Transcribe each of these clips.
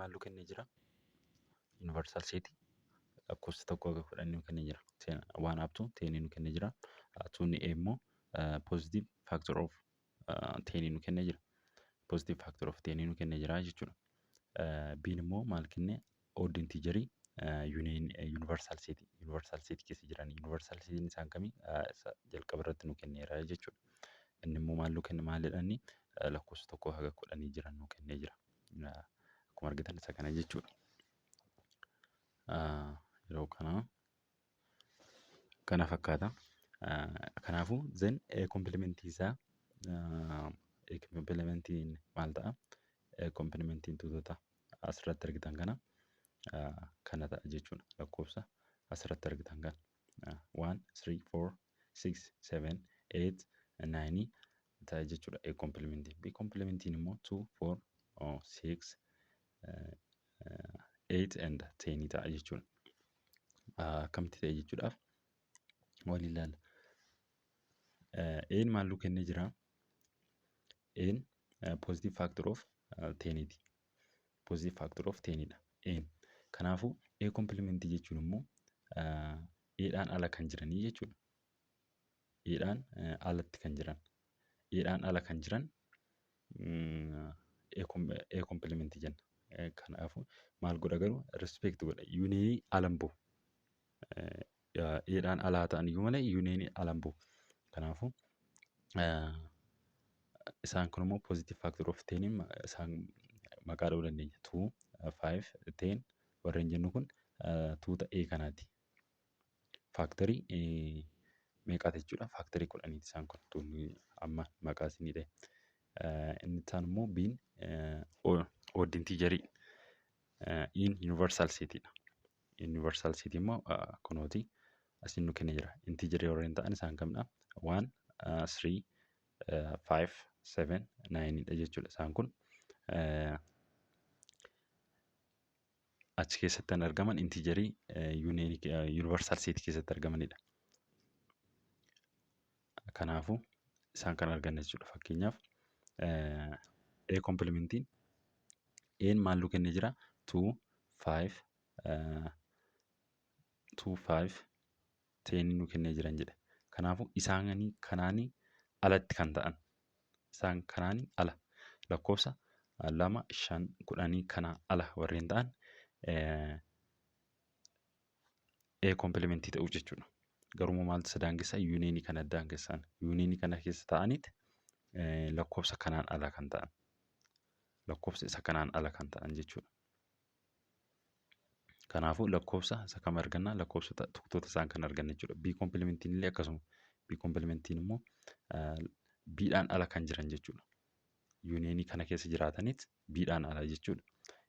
maallu kennee jira? Universal set lakkoofsa tokko haga 10 nu kennee jira. 1 up to 10 nu kennee jira. 2 ni immoo positive factor of 10 nu kennee jira. Positive factor of 10 nu kennee jira jechuudha. B'n immoo maal kennee? Odd integer universal set keessa jiran universal set isaan kamii jalqaba irratti nu kenneera jechuudha. Inni immoo maal nu kenne maalidha inni lakkoofsa tokko haga 10 jiran nu kennee jira. Akkuma argitan isa kana jechuudha. Yeroo kana fakkaata. Kanaafuu then complementii isaa complementiin maal ta'a? Complementiin tuutota asirratti argitan kana ta'a jechuudha. Lakkoofsa asirratti argitan kana 1, 3, 4, 6, 7, 8, 9 ta'a jechuudha. A complementiin. B complementiin immoo 2, 4, 6, 8 and 10 ta'a jechuudha. Akkamitti ta'e jechuudhaaf wal ilaala. A'n maal nu kennee jira? A'n positive factor of 10 ti. Positive factor of 10 dha. A'n. Kanaafuu A complementii jechuun immoo A'dhaan ala kan jiranii jechuudha. A'dhaan alatti kan jiran. A'dhaan ala kan jiran A complementii jenna. Kanaafuu maal godha garuu respect godha. Yuunii alan bu'u. A'dhaan alaa ta'an iyyuu malee yuunii alan bu'u. Kanaafuu isaan kun immoo positive factor of 10 isaan maqaa dha'uu dandeenya. 2, 5, 10 warreen jennu kun tuuta A kanaati. Faaktarii meeqaati jechuudha? Faaktarii 10 isaan kun tuunni amma maqaa isinii dha'e. Inni isaan immoo B'n odd integerii. In universal setidha. Universal set immoo kunooti asin nu kennee jira. Integerii warreen ta'an isaan kamidha? 1, 3, 5, 7, 9 dha jechuudha. Isaan kun achi keessatti kan argaman integerii universal set keessatti argamanidha. Kanaafuu isaan kan arganne jechuudha. Fakkeenyaaf A complementiin A'n maal nu kennee jira? 2, 5, 10 nu kennee jiran jedhe. Kanaafuu isaan kanaanii alatti kan ta'an. Isaan kanaanii ala. Lakkoofsa 2, 5, 10 kana ala warreen ta'an A complementii ta'uu jechuudha. Garuu maaltu isa daangessaa? Yuunii kana daangessaan. Yuunii kana keessa ta'aniiti lakkoofsa kanaan ala kan ta'an. Lakkoofsa isa kanaan ala kan ta'an jechuudha. Kanaafuu lakkoofsa isa kam arganna? Lakkoofsa tuutota isaan kan arganne jechuudha. B complementiin illee akkasuma. B complementiin immoo B'dhaan ala kan jiran jechuudha. Yuunii kana keessa jiraataniit B'dhaan ala jechuudha.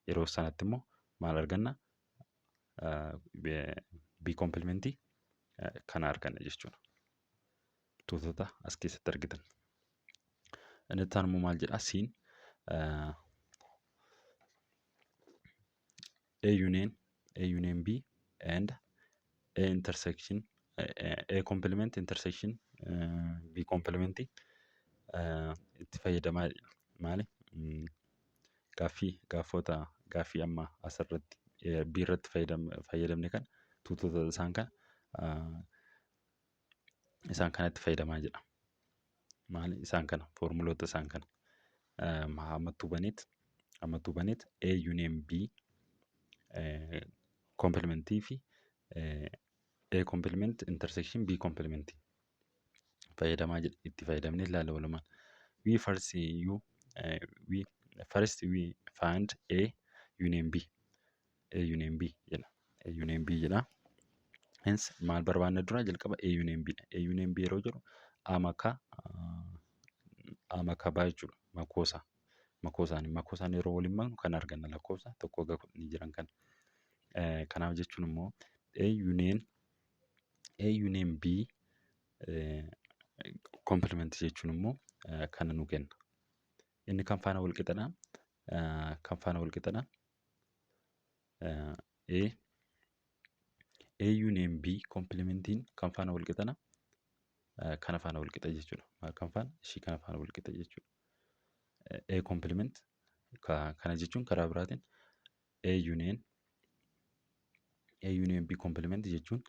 Yeroo sanatti immoo maal arganna? B complementii kana arganna jechuudha. Tuutota as keessatti argitan. Inni itti aanu immoo maal jedhaa? C'n A union B and A intersection A complement intersection B complementii itti fayyadamaa maali? Gaaffii amma asirratti B irratti fayyadamne kan tuutota isaan kanatti fayyadamaa jedha. Maali? Isaan kana foormuloota isaan kana ammattuu baneet A union B complementii fi A complement intersection B complementii fayyadamaa jedha. Itti fayyadamne ilaalla walumaan. We find A union B. A union B jedha. A union B jedha. Hence maal barbaanna dura? Jalqaba A union B dha. A union B yeroo jedhu A makaa B jechuudha. Makoosaan yeroo waliin maknu kan arganna lakkoofsa tokko haga 10 jiran kana. Kanaaf jechuun immoo A union B complement jechuun immoo kana nu kenna. Inni kan faana wal qixadha. A union B complementiin kan faana wal qixadha. Kana faana wal qixa jechuudha. Maal kan faana? Ishii kana faana wal qixa jechuudha. A complement kana jechuun karaa biraatiin A union B complement jechuun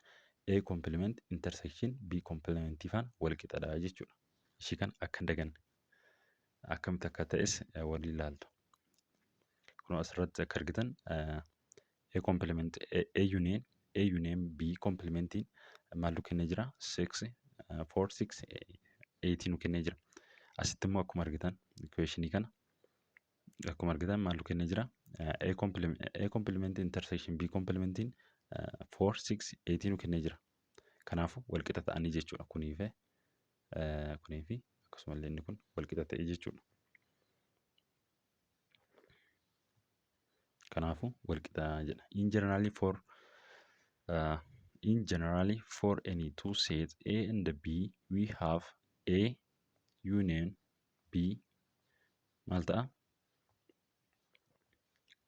A complement intersection B complement faan wal qixadha jechuudha. Ishii kan akka hin daganne akkamitti akka ta'es waliin ilaalla. Kun asirratti akka argitan A complement A union B complementiin maal kennee jira 6 4 6 8 kennee jira. Asitti immoo akkuma argitan equationii kana akkuma argitan maal kennee jira A complement intersection B complementiin 4 6 8 kennee jira. Kanaafuu wal qixa ta'anii jechuudha. Kuniifi akkasumallee inni kun wal qixa ta'ee jechuudha. Kanaafuu wal qixa jedha. In generally for any two sets A and B we have A union B maal ta'a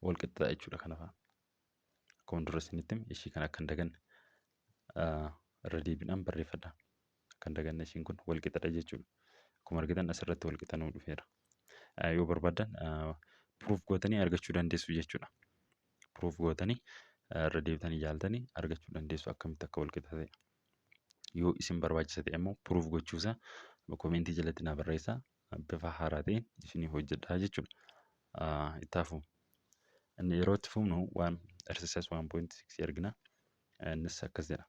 wal qixa ta'a jechuudha. Kanaaf akkuma dura isinitti ishii kan akka hin daganne irra deebiidhaan barreeffadha. Akka hin daganne ishiin kun wal qixadha jechuudha. Akkuma argitan asirratti wal qixa nuu dhufeera. Yoo barbaadan proof gootanii argachuu dandeessu jechuudha. Proof gootanii irra deebitanii ilaaltanii argachuu dandeessu akkamitti akka wal qixa ta'e. Yoo isin barbaachisa ta'e immoo proof gochuusaa komentii jalatti naa barreessaa bifa haaraa ta'een isinii hojjedhaa jechuudha. Ittaafu inni yeroo itti fufnu waan exercise 1.6 argina. Innis akkas jedha.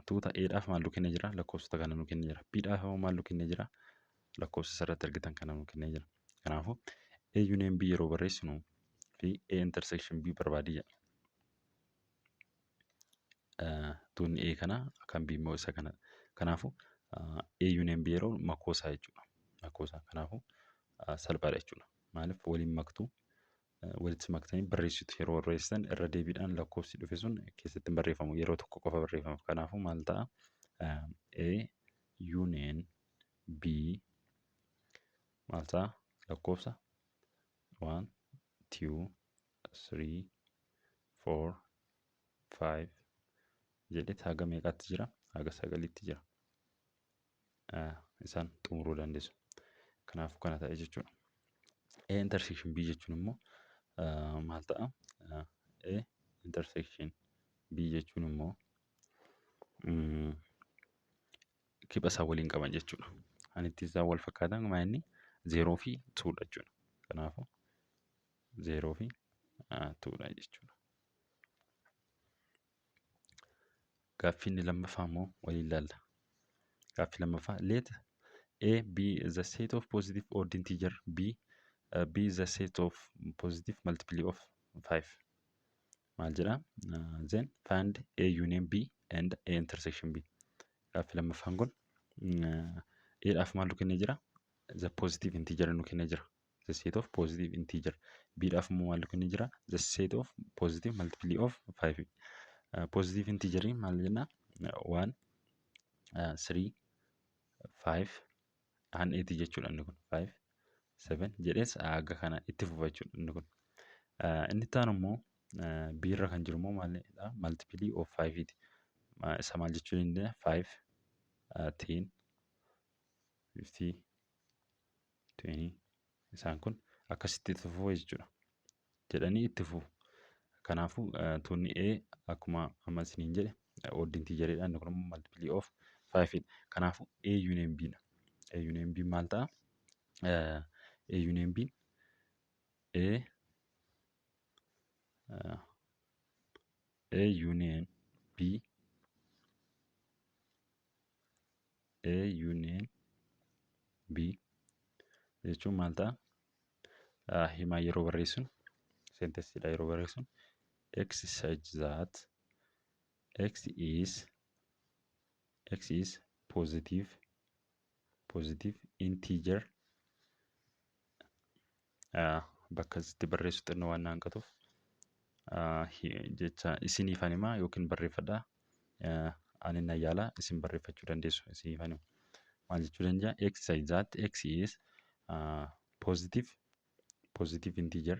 Tuuta Eedhaaf maal kennee jira? Lakkoofsota kana nu kennee jira. Bidhaaf immoo maal kennee jira? Lakkoofsa asirratti argitan kana nu kennee jira. Kanaafuu A union B yeroo barreessinu fi A intersection B barbaadii jedha. Tuunni A kana kan B immoo isa kana. Kanaafuu A union B yeroo makoosaa jechuudha. Makoosaa. Kanaafuu salphaadha jechuudha. Maaliif waliin maktuu walitti maktanii barreessitu yeroo barreessitan irra deebiidhaan lakkoofsi dhufe sun keessatti hin barreeffamu. Yeroo tokko qofa barreeffama. Kanaafuu maal ta'a? A union B maal ta'a? Lakkoofsa 1 2 3 4 5 jedhetti haga meeqaatti jira? Haga 9tti jira. Isaan xumuruu dandeessu. Kanaafuu kana ta'e jechuudha. A intersection B jechuun immoo maal ta'a? A intersection B jechuun immoo kibba isaa waliin qaban jechuudha. Anitti isaa wal fakkaatan maa inni 0 fi 2 dha jechuudha. Kanaafuu 0 fi 2 dha jechuudha. Gaaffii inni lammaffaa immoo waliin ilaalla. Gaaffii lammaffaa let A be the set of positive odd integer B B is the set of positive multiply of 5. Maal jedha? Then find A union B and A intersection B. Gaaffii lammaffaan kun Eedhaaf maal kennee jira? The positive integer nu kennee jira. The set of positive integer. Bidhaaf immoo maal kennee jira? The set of positive multiply of 5. Positive integer maal jenna? 1 3 5 and 8 jechuudha inni kun 5 7 jedhees haga kana itti fufa jechuudha inni kun. Inni taan immoo B irra kan jiru immoo maalidha? Multiply of 5 ti. Isa maal jechuu dandeenya? 5 10 50 20 isaan kun akkasitti itti fufu jechuudha. Jedhanii itti fufu. Kanaafuu tuunni A akkuma amma isiniin jedhe odd integeridha. Inni kun immoo multiply of 5 dha. Kanaafuu A union B dha. A union B maal ta'a? A union B A union B A union B jechuun maal ta'a? Himaa yeroo barreessuun sentensiidha yeroo barreessuun X such that X is positive integer bakka itti barreessu xinnoo waan hanqatuuf jecha isiniifan himaa yookiin barreeffadhaa. Ani na yaala isin barreeffachuu dandeessu isiniifan himu. Maal jechuu dandeenya? X such that X is positive integer.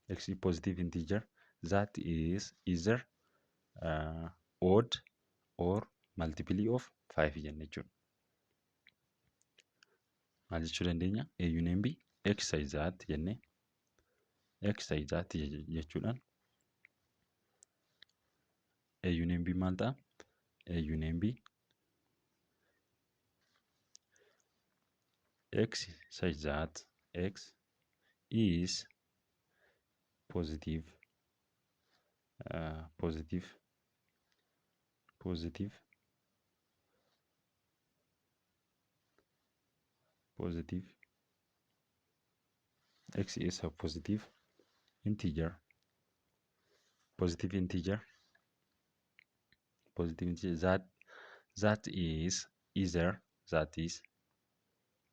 X is positive integer that is either odd or multiply of 5 jenne jechuudha. Maal jechuu dandeenya? A union B X such that jenne x exact jechuudhaan a union b maal ta'a? A union b x such that x is positive x is a positive integer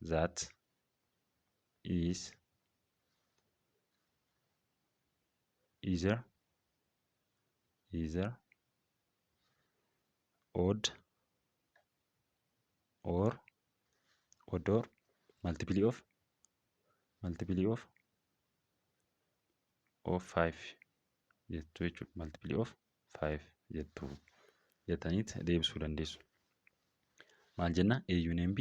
that is either odd or multiply of 5 jettu jechuudha. Multiply of 5 jettu jettaniit deebisuu dandeessu. Maal jenna? A union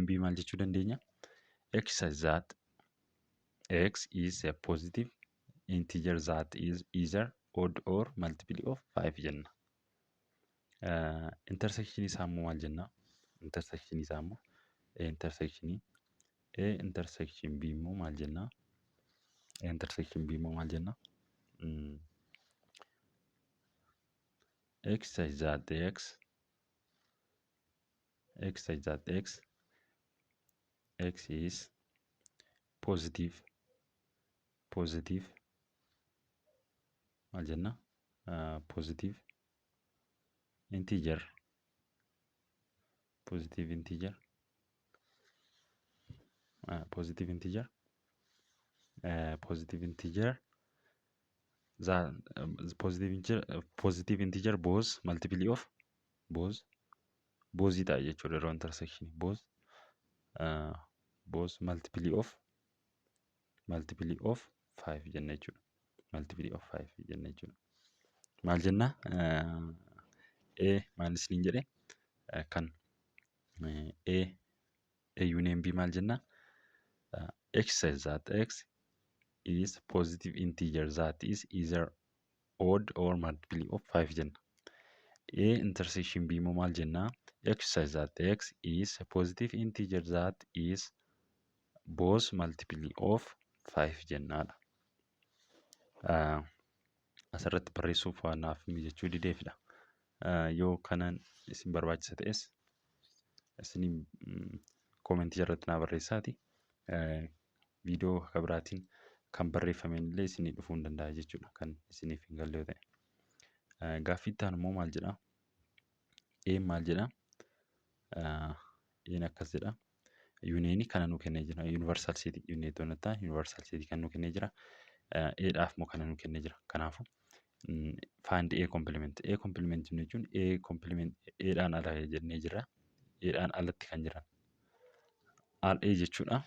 B maal jechuu dandeenya? X such that x is a positive integer that is either odd or multiple of 5 jenna. Intersection isaa immoo maal jenna? Intersection isaa immoo A intersection B immoo maal jenna? X such that x is positive maal jenna? Positive integer both multiply of both ta'a jechuudha yeroo intersection both multiply of 5 jenna jechuudha. Maal jenna? Maal isiniin jedhe kan A union B maal jenna? X says that x is positive integer that is either odd or multiple of 5 jenna. A intersection B immoo maal jenna? X says that x is a positive integer that is both multiple of 5 jennaadha. Asirratti barreessuuf waan naaf mijachuu dideefidha. Yoo kanan isin barbaachisa ta'es isin koomentii irratti naa barreessaati. Viidiyoo akka biraatiin kan barreeffameen illee isinii dhufuu hin danda'a jechuudha. Kan isiniif hin galle yoo ta'e. Gaaffii itti aanu immoo maal jedha? Maal jedha? Akkas jedha. Union kana nu kennee jira. Universal set union tonata universal set kan nu kennee jira. Dhaaf moo kana nu kennee jira. Kanaafuu find A complement. A complement jechuun A complement dhaan ala jennee jira. Dhaan alatti kan jiran. A jechuudha.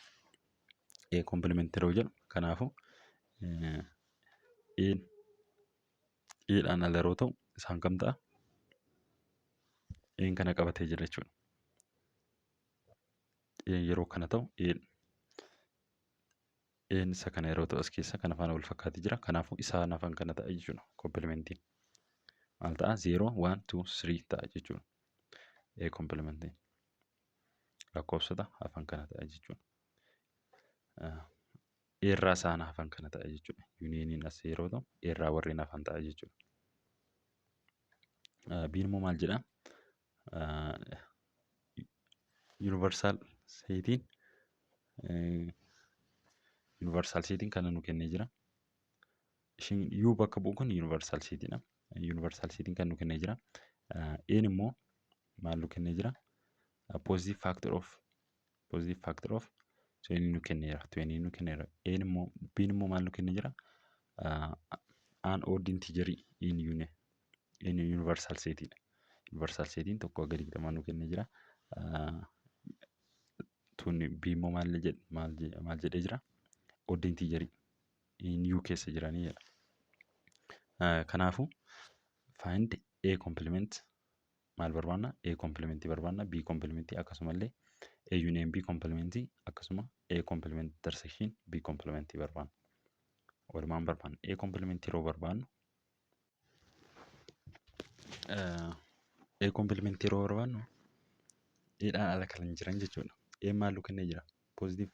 A complement yeroo jedhu kanaafuu dhaan ala yeroo ta'u isaan kam ta'a? Kana qabatee jira jechuudha. Yeroo kana ta'u isa kana yeroo ta'u as keessa kana faana wal fakkaatee jira. Kanaafuu isaan afaan kana ta'a jechuudha. Complementiin maal ta'a? 0, 1, 2, 3 ta'a jechuudha. Complementiin lakkoofsota afaan kana ta'a jechuudha. Irraa isaan afaan kana ta'a jechuudha. Unioniin as yeroo ta'u irraa warreen afaan ta'a jechuudha. Biin immoo maal jedha? Universal setiin kana nu kennee jira. Ishiin U bakka bu'u kun universal setiidha. Universal setiin kan nu kennee jira. Immoo maal nu kennee jira? Positive factor of 20 nu kenneera. Biin immoo maal nu kennee jira? An odd integer in universal setiidha. Universal setiin tokko gadi gidhamaa nu kennee jira. Tun B immoo maal jedhee jira? Odd integer in U keessa jiranii jedha. Kanaafuu find A complement maal barbaanna? A complementii barbaanna. B complementii akkasumallee A union B complementii akkasuma A complement intersection B complementii barbaanna. walumaan barbaannu. A complement yeroo barbaannu A complement yeroo barbaannu A'dhaan ala kan jiran jechuudha. A maaltu kennee jira? Positive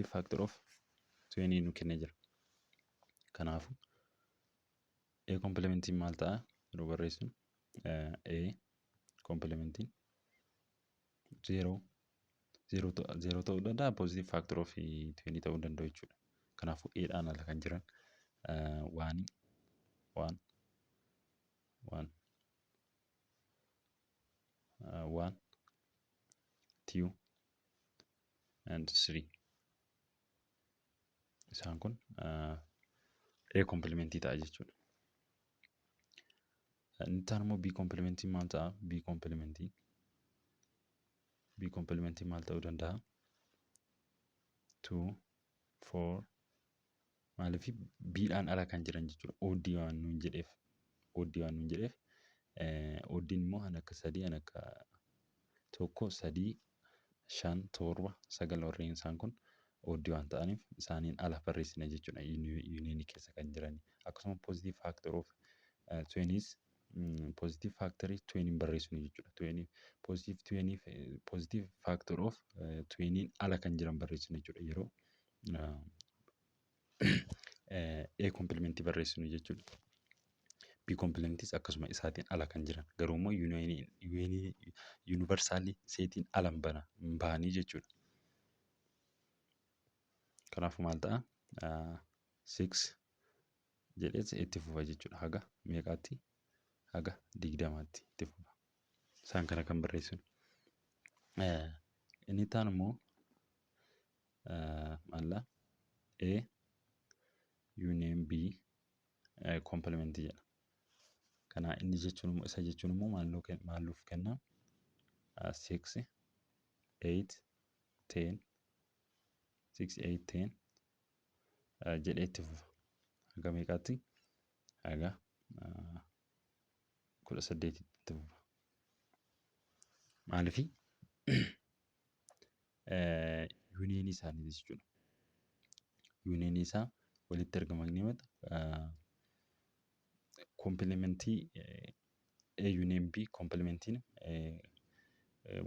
factor of 20 nu kennee jira. Kanaafuu A complementiin maal ta'a yeroo barreessinu? A complementiin 0 ta'uu danda'a, positive factor of 20 ta'uu danda'u jechuudha. Kanaafuu A'dhaan ala kan jiran 1 2 and 3 isaan kun A complementii ta'a jechuudha. Inni taan immoo B complementii maal ta'a? B complementii maal ta'uu danda'a? 2 4 maaliif B'dhaan ala kan jiran jechuudha. Odd waan nuun jedheef oddiin immoo kan akka 3 kan akka 1 3 5 7 9 warreen isaan kun odd waan ta'aniif isaaniin ala barreessina jechuudha. Yuuniyeenii keessa kan jiran akkasuma positive factor of 20s positive factorii 20 barreessinu jechuudha. Positive factor of 20 ala kan jiran barreessinu jechuudha yeroo A complementii barreessinu jechuudha. B complementis akkasuma isaatiin ala kan jiran garuu immoo yuunivarsaalii seetiin ala hin bahanii jechuudha. Kanaafuu maal ta'a? 6 jedhees itti fufa jechuudha. Haga meeqaatti? Haga 20tti itti fufa. Isaan kana kan barreessinu. Inni taan immoo maalla A union B complementii jedha. Kana inni isa jechuun immoo maalluuf kenna? 6 8 10 6 8 10 jedhee itti fufa. Haga meeqaatti? Haga 18tti itti fufa. Maaliif? Yuuniyeenii isaanii jechuudha. Yuuniyeenii isaa walitti argaman ni mata. Komplementii A union B komplementiin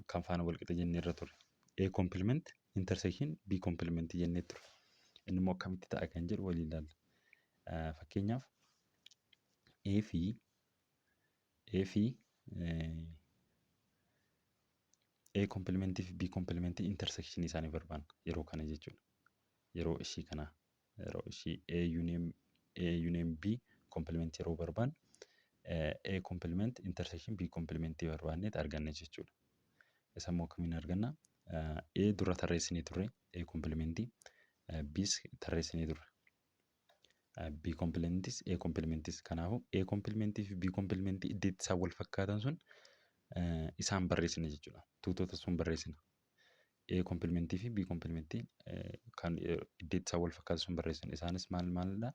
kan faana wal qixa jennee irra ture. A complement intersection B complementii jennee ture. Inni immoo akkamitti ta'a kan jedhu waliin ilaalla. Fakkeenyaaf A complementii fi B complementii intersection isaanii barbaanna yeroo kana jechuudha. Yeroo ishii kana yeroo ishii A union B complement yeroo barbaannu A complement intersection B complementii barbaannee arganna jechuudha. Isa immoo akkamiin arganna? A dura tarreessinee turre A complementii B's tarreessinee turre. B complementis A complementis kanaafuu A complementii fi B complementii iddeetti isaan wal fakkaatan sun isaan barreessina jechuudha. Tuutota sun barreessina. A complementii fi B complementii kan iddeetti isaan wal fakkaatan sun barreessina. Isaanis maalidha?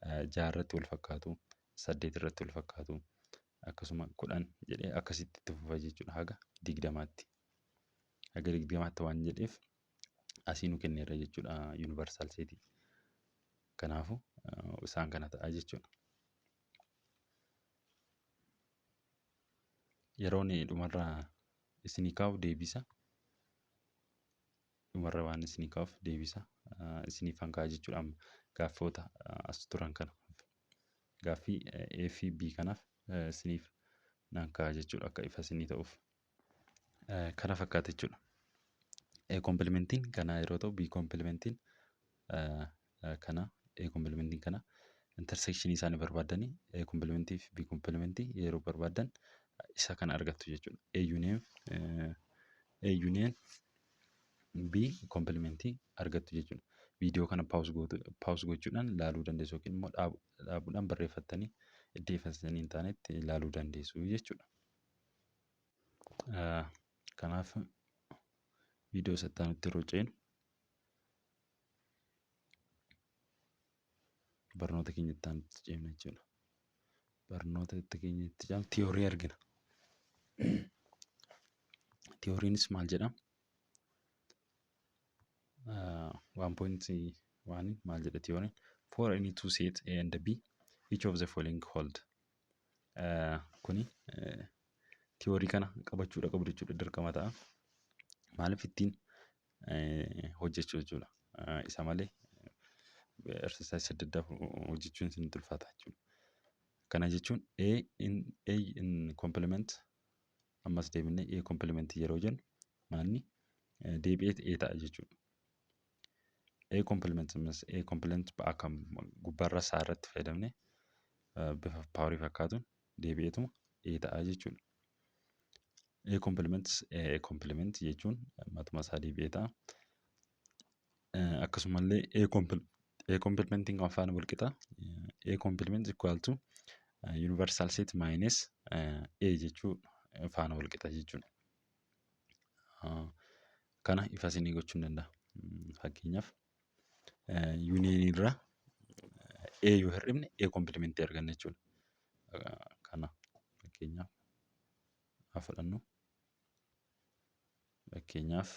6 irratti wal fakkaatu, 8 irratti wal fakkaatu, akkasuma 10 jedhee akkasitti itti fufa jechuudha haga 20tti. Haga 20tti waan jedheef asii nu kenneera jechuudha yuunivarsaal seetii. Kanaafuu isaan kana ta'a jechuudha. Yeroon dhumarraa isinii kaa'u deebisa. Dhumarra waan isinii kaa'uuf deebisa. Isiniif hanqaa jechuudha gaaffoota as turan kana. Gaaffii A fi B kanaaf isiniif naan ka'a jechuudha akka ifa isinii ta'uuf. Kana fakkaata jechuudha. A complementiin kana yeroo ta'u B complementiin kana A complementiin kana intersection isaanii barbaadanii A complementii fi B complementii yeroo barbaadan isa kana argattu jechuudha. A union B complementii argattu jechuudha. Viidiyoo kana paawus gochuudhaan ilaaluu dandeessu yookiin immoo dhaabuudhaan barreeffattanii iddeeffattanii hin taanetti ilaaluu dandeessu jechuudha. Kanaaf viidiyoo sattaan itti yeroo ceenu barnoota keenyatti aanutti ceena jechuudha. Barnoota keenyatti ceenu tiyoorii argina. Tiyooriinis maal jedha? waan maal jedha tiyooriin for any two set A and B each of the following hold. Kuni tiyoorii kana qabachuudha qabdu jechuudha dirqama ta'a. Maaliif ittiin hojjechuu jechuudha. Isa malee exercise adda addaa hojjechuun isin ulfaata jechuudha. Kana jechuun A in complement ammas deebinee A complement yeroo jennu maalni deebi'ee A ta'a jechuudha. A complement ammas A complement akka gubbaarra isaa irratti fayyadamne bifa paawarii fakkaatuun deebi'eetuma A ta'a jechuudha. A complement jechuun matuma isaa deebi'ee ta'a. Akkasumallee A complementing afaan wal qixa. A complement equal to universal set minus A jechuu faana wal qixa jechuudha. Kana ifa isinii gochuu danda'a. Fakkeenyaaf union irraa A yoo hir'ifne A complementii arganna jechuudha. Kana fakkeenyaaf haa fudhannu. Fakkeenyaaf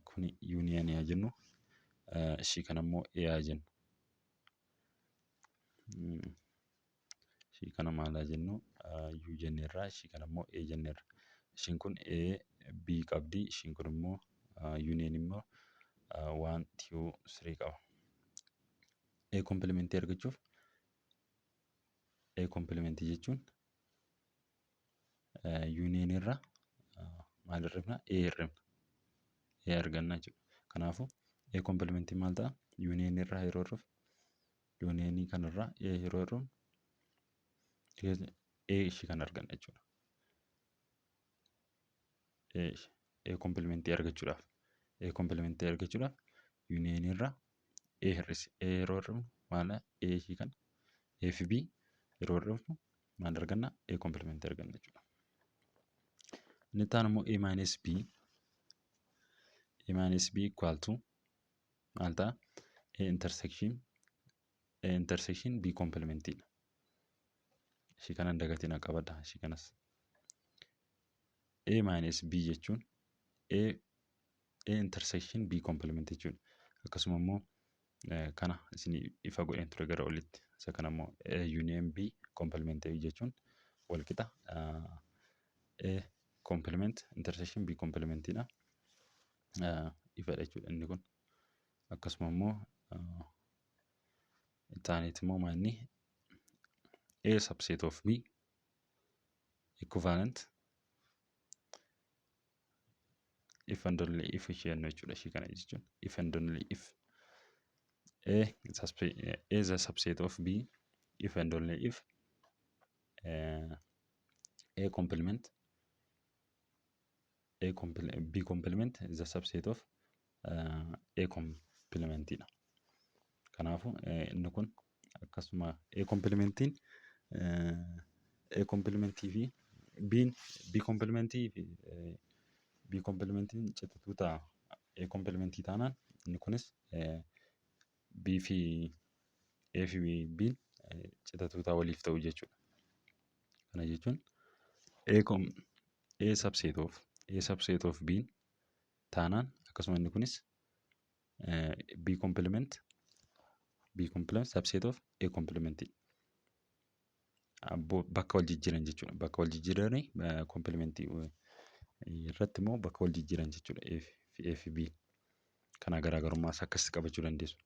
kuni union yaa jennu ishii kana immoo A yaa jennu. Ishii kana maal haa jennu U jenneerra ishii kana immoo A jenneerra. Ishiin kun A B qabdi ishiin kun immoo union immoo 1 2 3 qaba. A complementii argachuuf A complementii jechuun union irra maal hir'ifna A hir'ifna. A arganna jechuudha. Kanaafuu A complementii maal ta'a? Union irraa yeroo hir'uuf union kanarraa A yeroo hir'uun A ishii kan arganna jechuudha. A complementii argachuudhaaf union irraa A hir'isi. A yeroo hir'ifnu maal A ishii kana A fi B yeroo hir'ifnu maal arganna? A complementii arganna jechuudha. Inni itti aanu immoo A minus B equal to maal ta'a? A intersection B complementiidha. Ishii kana hin dagatinaa qabadha ishii kanas. A minus B jechuun A intersection B complement jechuudha. Akkasuma immoo kana isin ifa godheen ture gara olitti. Isa kana immoo A union B complement jechuun wal qixa A complement intersection B complementiidha. Ifadha jechuudha inni kun. Akkasuma immoo itti immoo maalni A subset of B equivalent if and only if ishee jennu jechuudha ishii kana jechuun if and only if A is a subset of B if and only if B complement is a subset of A complementidha. Kanaafuu inni kun akkasuma A complementiin fi B complementiin citatuu ta'a. A complementii taanaan inni kunis B fi A fi B citatuu ta'a waliif ta'u jechuudha. Kana jechuun A subset of B taanaan akkasuma inni kunis B complement subset of A complementii. Bakka wal jijjiiran jechuudha. Bakka wal jijjiiranii complementii irratti immoo bakka wal jijjiiran jechuudha. A fi B. Kana garaagarummaas akkasitti qabachuu dandeessu.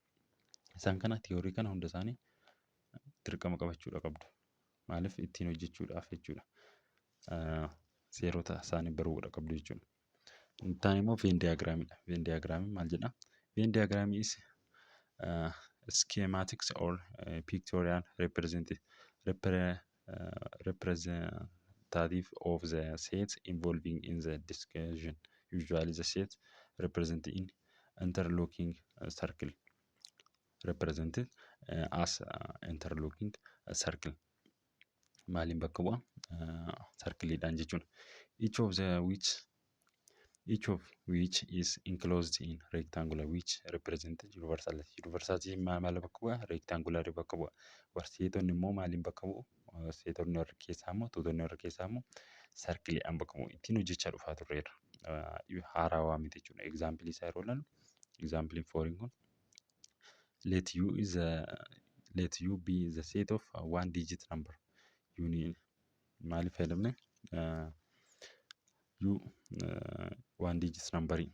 Isaan kana tiyoorii kana hunda isaanii dirqama qabachuudha qabdu. Maaliif ittiin hojjechuudhaaf jechuudha. Seerota isaanii baruudha qabdu jechuudha. Intaan immoo Venn diagraamidha. Venn diagraamiin maal jedhaa? Venn diagraamii is schematics or pictorial representative of the sets involving in the discussion. Usually the set represented in interlocking circle. Represented as interlocking circle. Maaliin bakka bu'a? Circleidhaan jechuudha. Each of which is enclosed in rectangular which represented universality. Universality maal bakka bu'a? Rectangular bakka bu'a. Seetonni immoo maaliin bakka bu'u? Seetonni warra keessaa immoo tuutonni warra keessaa immoo sarkileedhaan bakka bu'u. Ittiin hojjechaa dhufaa turreerra. Haarawaa miti jechuudha. Example isaa yeroo ilaallu example fooriin kun let u be the set of one digit number union maaliif fayyadamne u one digit number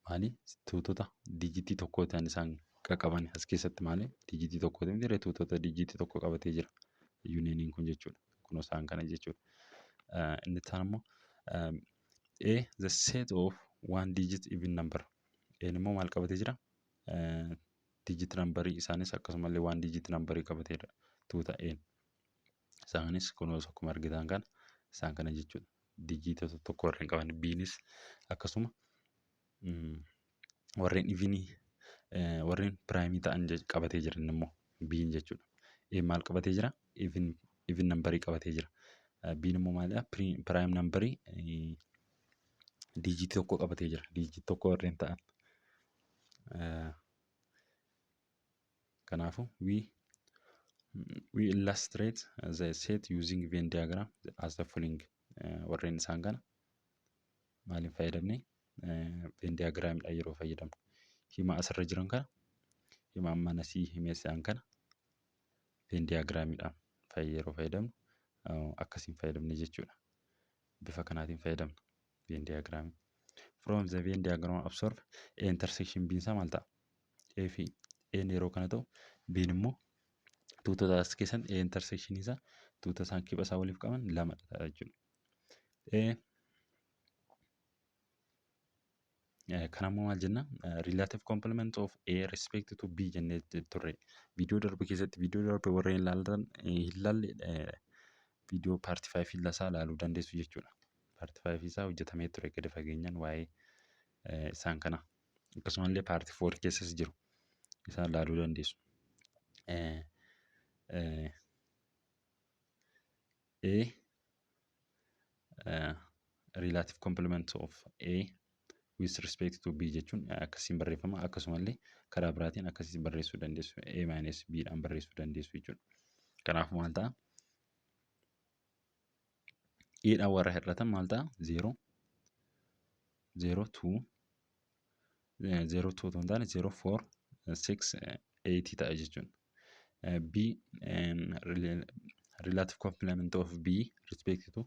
maali tuutota digitii tokko ta'an isaan qaqqaban as keessatti maali digitii tokko ta'an diree tuutota digitii tokko qabatee jira unioniin kun jechuudha kun isaan kana jechuudha inni taan immoo the set of one digit even number immoo maal qabatee jira digit number isaanis akkasumallee one digit number qabatee jira tuuta isaanis kunuunsa akkuma argitan kan isaan kana jechuudha digitota tokko warreen qaban biinis akkasuma warreen ivinii warreen piraayimii ta'an qabatee jiran immoo biin jechuudha maal qabatee jira even number qabatee jira biin immoo maalidha piraayim number digitii tokko qabatee jira digitii tokko warreen ta'an kanaafu we illustrate the set using Venn diagram as the following warreen isaan kana maaliin fayyadamne Venn diagram dha yeroo fayyadamnu hima asirra jiran kana hima amma nasii himeessaan kana Venn diagram dhaan yeroo fayyadamnu akkasiin fayyadamne jechuudha bifa kanaatiin fayyadamna Venn diagram from the Venn diagram observe intersection biin isaa maal ta'a fi yeroo kana ta'u biin immoo tuutota as keessatti intersection isaa tuuta isaan kibba isaa waliif qaban lama ta'a jechuudha kanammoo maal jenna relative complement of A respect to B jennee turre viidiyoo darbe keessatti viidiyoo darbe warreen ilaaltan hin laalle viidiyoo paartii 5 ilasaa ilaaluu dandeessu jechuudha paartii 5 isaa hojjetamee ture gadi fageenyaan waa'ee isaan kana akkasumallee paartii 4 keessas jiru isaan ilaaluu dandeessu relative complement of A with respect to B jechuun akkasiin barreeffama akkasumallee karaa biraatiin akkasiin barreessuu dandeessu A minus B dhaan barreessuu dandeessu jechuudha. Kanaaf maal ta'a? E dhaan warra hir'atan maal ta'a? 0 0 2 0 2 ta'uu hin taane 0 4 6 8 ta'a jechuudha. B relative complement of B respect to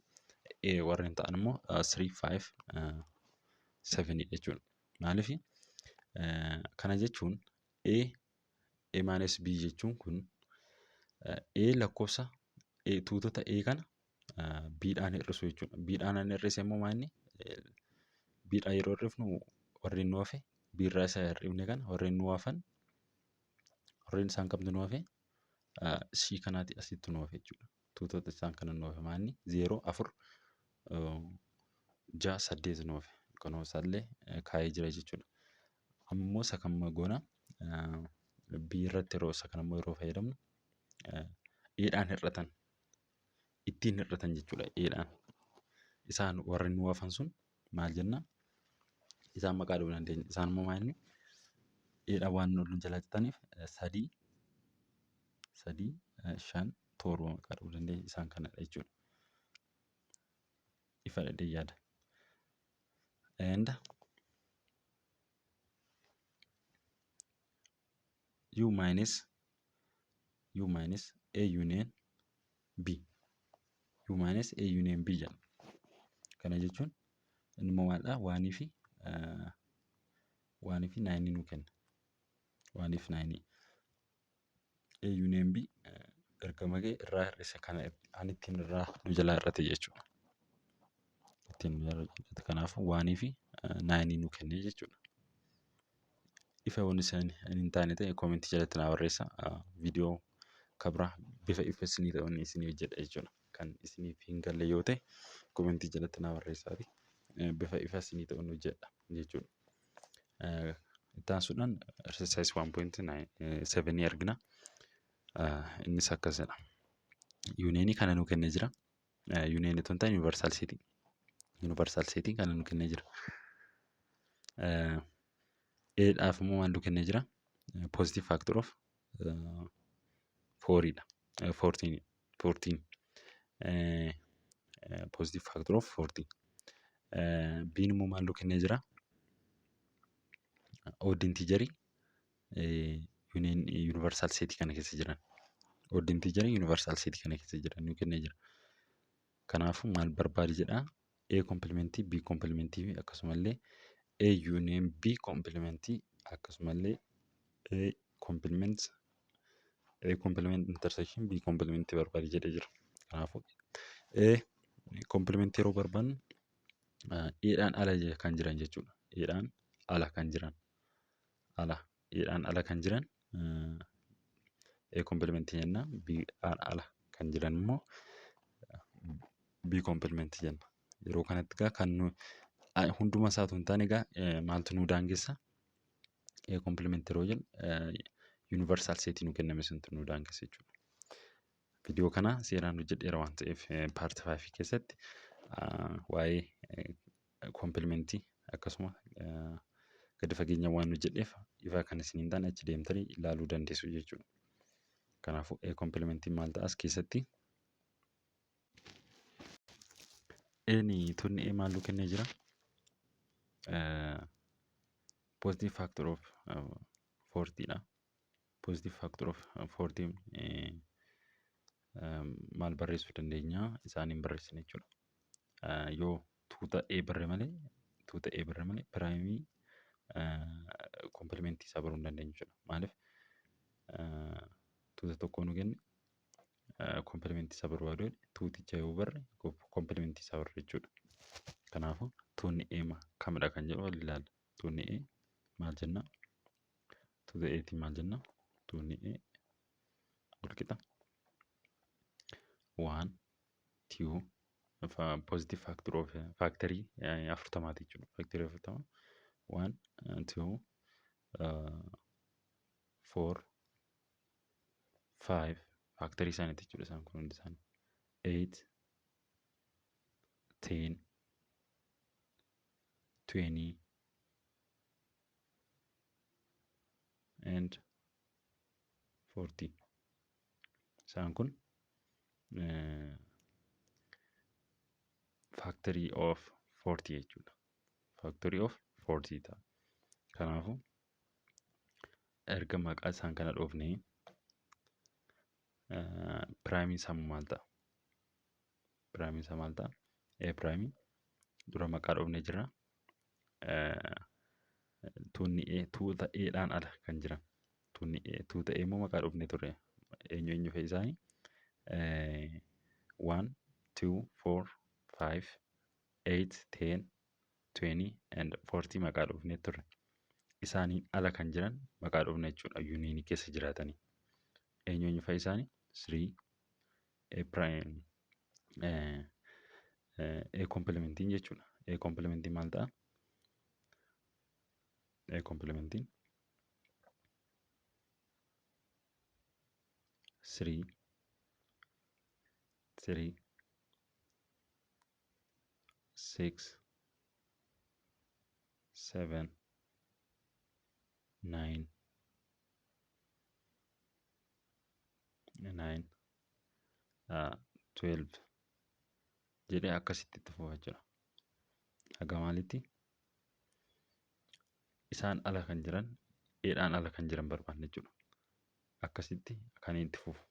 A warreen ta'an immoo 3 5 7 jechuudha. Maaliif kana jechuun A minus B jechuun kun A lakkoofsa tuutota A kana B dhaan hir'isu jechuudha. B dhaan hir'ise immoo maanni B dhaan yeroo hir'ifnu warreen nu hafe B irraa isa hir'ifne kana warreen nu hafan warreen isaan qabdu nu hafe C kanaati asitti nu hafe jechuudha. Tuutota isaan kana nu hafe maanni 0 4 6 8 nu hafe. Kunuunsaallee kaa'ee jira jechuudha. Ammoo isa kan goona B irratti yeroo isa kan immoo yeroo fayyadamnu Eedhaan hir'atan ittiin hir'atan jechuudha. Eedhaan isaan warri nu hafan sun maal jenna? Isaan maqaa dhuu dandeenya. Isaan immoo maal inni eedhaan waan nu jala jiraniif 3 5 7 maqaa dhuu dandeenya. Isaan kanadha jechuudha. Ifa dhadhee yaada. And U minus A union B. U minus A union B jedhama. Kana jechuun inni immoo maalidha? 1 fi 9 nu kenna. 1 fi 9. A union B ergama ga'e irraa hir'ise kana ani ittiin irraa nu jalaa hir'ate jechuudha. Kanaafuu 1 fi 9 nu kennee jechuudha. Ifa wanni isaan hin taane ta'e koomentii jalatti naa barreessa. Viidiyoo kabira bifa ifa isinii ta'uun isinii hojjedha jechuudha. Kan isiniif hin galle yoo ta'e koomentii jalatti naa barreessaa fi bifa ifa isinii ta'uun hojjedha jechuudha. Itti aansuudhaan exercise 1.7 argina. Innis akkasidha. Yuuneenii kana nu kennee jira. Yuuneenii tun ta'e universal setting. Universal setting kana nu kennee jira. Eedhaaf immoo waan nu kennee jira. Positive factor of 4 dha. 14. Positive factor of 14. Biin immoo maal nu kennee jira? Odd integer universal set kana keessa jiran. Odd integer universal set kana keessa jiran nu kennee jira. Kanaafuu maal barbaade jedhaa? A complementii B complementii fi akkasumallee A union B complementii akkasumallee A complement intersection B complementii barbaade jedhee jira. Kanaafuu A complementii yeroo barbaannu A'dhaan ala kan jiran jechuudha. A'dhaan ala kan jiran A'dhaan ala kan jiran A complementii jenna. B'dhaan ala kan jiran immoo B complementii jenna. Yeroo kanatti egaa kan hunduma isaatu hin taane egaa maaltu nu daangessa? A complementii yeroo jennu universal setii nu kenname santu nu daangessa jechuudha. Viidiyoo kana seeraan hojjedheera waan ta'eef paartii 5 keessatti waa'ee complementii akkasuma gadi fageenya waan hojjedheef ifaa kan isin hin taane achi deemtanii ilaaluu dandeessu jechuudha. Kanaafuu A complementii maal ta'a as keessatti? Tunni A maal nu kennee jira? Positive factor of 40 dha. Positive factor of 40 maal barreessuu dandeenya? Isaaniin barreessina jechuudha. Yoo tuuta A barre malee piraayimii komplementii isaa baruu hin dandeenyu jechuudha. Maaliif tuuta tokko nu kenne komplementii isaa barbaadu tuuticha yoo barre komplementii isaa barre jechuudha. Kanaafuu tuunni A kamidha kan jedhu wal ilaalla. Tuunni A maal jenna? Tuuta A'tiin maal jenna? Tuunni A walqixa 1 2 positive factor of factory 40 jechuudha. Factory 40 1 2 4 5 factory isaaniiti jechuudha. Isaan kun hundi isaanii 8 10 20 and 40. Isaan kun factory of 40 jechuudha. Factory of 40 ta'a. Kanaafuu erga maqaa isaan kana dhoofnee piraayimiin isaa maal ta'a? Piraayimiin isaa maal ta'a? A piraayimii dura maqaa dhoofnee jira. Tuunni A tuuta A'dhaan ala kan jiran. Tuunni A tuuta A immoo maqaa dhoofnee turre. Eenyu fa'i isaanii? 1 2 4 5 8 10 20 and 40 maqaa dhoofnee turre. Isaaniin ala kan jiran maqaa dhoofne jechuudha. Yuuniinii keessa jiraatanii. Eenyu fa'i isaanii? 3 A prime A complementiin jechuudha. A complementiin maal ta'a? A complementiin 3 6 7 9 12 jedhee akkasitti itti fufaa jira. Haga maalitti? Isaan ala kan jiran A'dhaan ala kan jiran barbaanne jechuudha. Akkasitti kan itti fufu.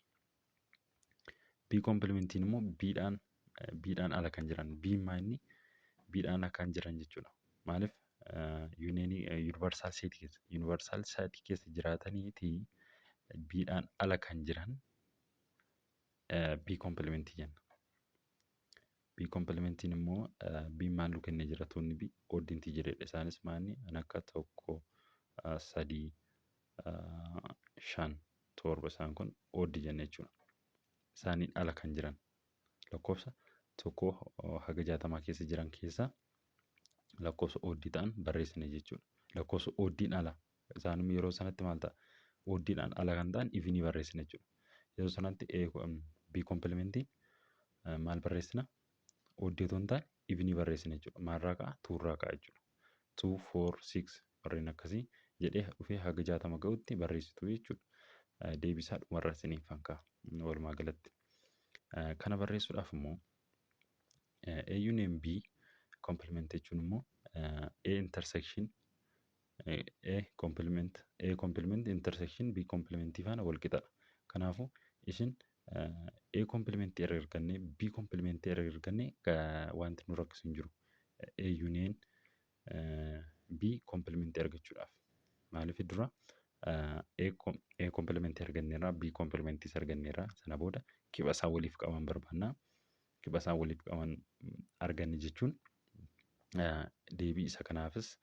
B complementiin immoo B'dhaan ala kan jiran. B'maanni B'dhaan ala kan jiran jechuudha. Maaliif universal set keessa jiraataniiti B'dhaan ala kan jiran B complementii jenna. B complementiin immoo B maal nu kennee jira? Tuunni B odd integeredha. Isaanis maanni akka 1 3 5 7 isaan kun odd jenna jechuudha. Isaaniin ala kan jiran lakkoofsa tokko haga 60 keessa jiran keessa lakkoofsa oddii ta'an barreessine jechuudha. Lakkoofsa oddiin ala isaanuma yeroo sanatti maal ta'a? Oddiidhaan ala kan ta'an ifinii barreessine jechuudha. Yeroo sanatti B complementii maal barreessina? Oddii otoo hin taane ifinii barreessine jechuudha. Maalirraa ka'a? 2 irraa ka'a jechuudha. 2 4 6 warreen akkasii jedhee dhufee haga 60 ga'utti barreessitu jechuudha. Deebisaa dhumarra isiniif kan ka'a walumaa galatti. Kana barreessuudhaaf immoo A union B complement jechuun immoo A intersection A complement intersection B complementii faana wal qixadha. Kanaafuu isin A complementii erga argannee B complementii erga argannee wanti nu rakkisu hin jiru. A union B complementii argachuudhaaf. Maaliif dura A complementii arganneerra B complementiis arganneerra sana booda qiba isaan waliif qaban barbaanna. Qiba isaan waliif qaban arganne jechuun deebii isa kanaafis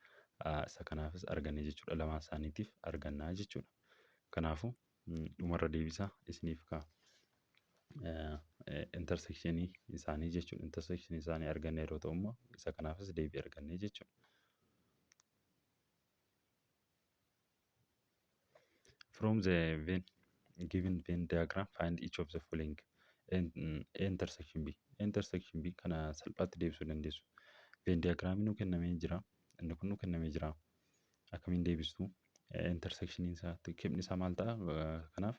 arganne jechuudha. Lamaan isaaniitiif argannaa jechuudha. Kanaafuu dhumarra deebisaa isiniif ka'a. Intersekshinii isaanii jechuudha. Intersekshinii isaanii arganne yeroo ta'u immoo isa kanaafis deebii arganne jechuudha. From the given Venn diagram, find each of the following. Intersection B. Intersection B kana salphaatti deebisuu dandeessu. Venn diagraamiin nu kennamee jira. Inni kun nu kennamee jira. Akkamiin deebistuu? Intersection isaa kibni isaa maal ta'a? Kanaaf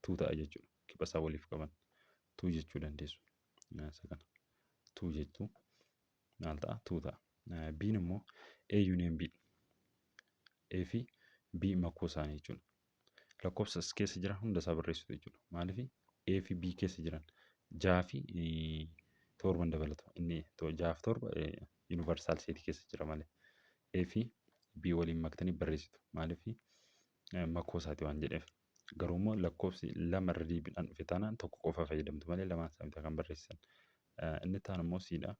2 ta'a jechuudha. Kiba isaa waliif qaban 2 jechuu dandeessu. Isa kana 2 jechuu maal ta'a? 2 ta'a. B'n immoo A union B. A fi B makkoo isaanii jechuudha. Lakkoofsa as keessa jira hunda isaa barreessitu jechuudha. Maaliif A fi B keessa jiran 6 fi 7 dabalata. Inni 6 fi 7 universal set keessa jira malee. A fi B waliin maktanii barreessitu. Maaliif makkoo isaati waan jedheef. Garuu immoo lakkoofsi lama irra deebiidhaan dhufe taanaan tokko qofa fayyadamtu malee lamaan isaa kan barreessan. Inni taan immoo C'dha.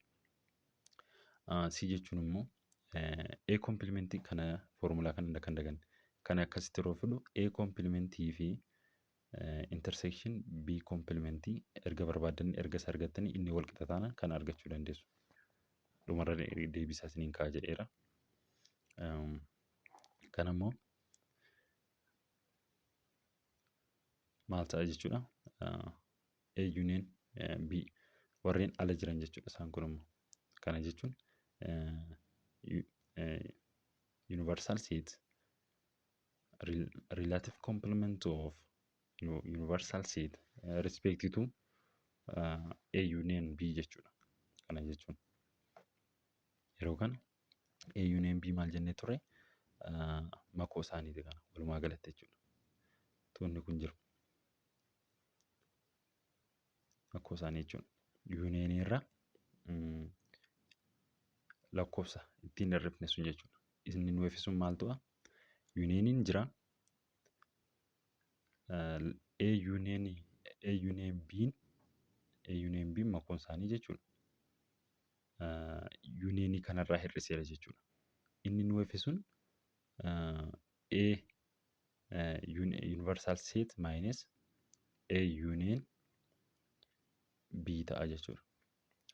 C jechuun immoo A complementii kana foormulaa kana kan daganne. Kan akkasitti yeroo fidu A complementii fi intersection B complementii erga barbaadanii erga isa argattanii inni wal qixa taanaan kan argachuu dandeessu. Dhumarra deebisaa isiniin ka'a jedheera. Kan immoo maal ta'a jechuudha. A union B warreen ala jiran jechuudha isaan kun immoo. Kana jechuun universal set relative complement of universal set respect to A union B jechuudha. Kana jechuun yeroo kana A union B maal jennee ture makkoo isaaniiti kana walumaa galatti jechuudha. Tuunni kun jiru makkoo isaanii jechuudha. Union irra lakkoofsa ittiin hirrifne sun jechuudha. Inni nu eebbisuun maal ta'a? Unioniin jira. A union B makkoon isaanii jechuudha. Unionii kanarraa hir'iseera jechuudha. Inni nu eebbisuun universal set minus A union B ta'a jechuudha.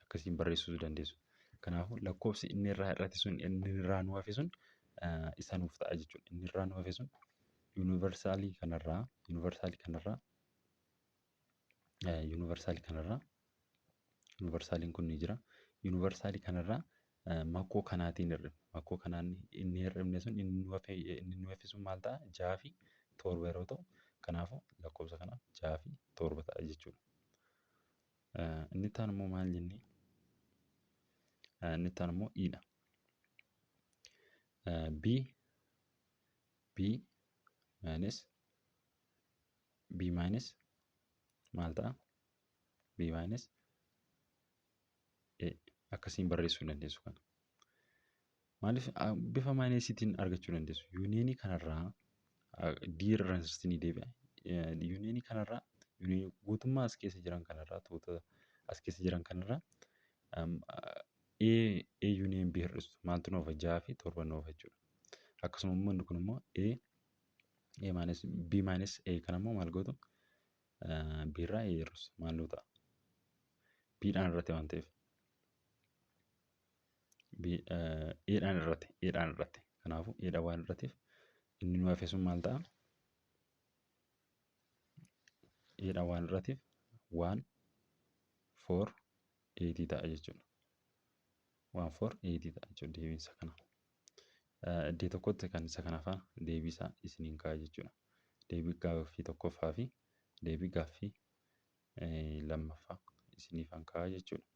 Akkasiin barreessuu dandeessu. Kanaafuu lakkoofsi inni irraa hir'ate sun inni irraa nu hafe sun isa nuuf ta'a jechuudha. Inni irraa nu hafe sun universaalii kun ni jira. Universaalii kanarraa makkoo kanaatiin hir'ifne. Makkoo kanaan inni hir'ifne sun inni nu hafe sun maal ta'a? 6 fi 7 yeroo ta'u kanaafuu lakkoofsa kanaaf 6 fi 7 ta'a jechuudha. Inni taan immoo maal jennee? Inni taan immoo I'dha. B minus maal ta'a? B minus A akkasiin barreessuu dandeessu kana. Maaliif bifa maayinesiitiin argachuu dandeessu? Yuuniyeenii kanarraa D irraan ni deebi'a. Yuuniyeenii kanarraa guutummaa as keessa jiran kanarraa tuuta as keessa jiran kanarraa A union B hir'istu maaltu nuuf 6 fi 7 nuuf jechuudha. Akkasuma immoo inni kun immoo A minus B minus A kana immoo maal gootu? B irraa A hir'isu maal nu ta'a? B dhaan irratti waan ta'eef. A dhaan irratti. Kanaafuu A dhaan waan irrattiif inni nu hafe sun maal ta'a? A dhaan waan irrattiif 1 4 8 ta'a jechuudha. 1 4 8 ta'a jechuudha deebiinsa kana. Iddoo tokkotti kan isa kana faana deebisaa isiniin ka'a jechuudha. Deebii gaaffii tokkoffaa fi deebii gaaffii lammaffaa isiniif ka'a jechuudha.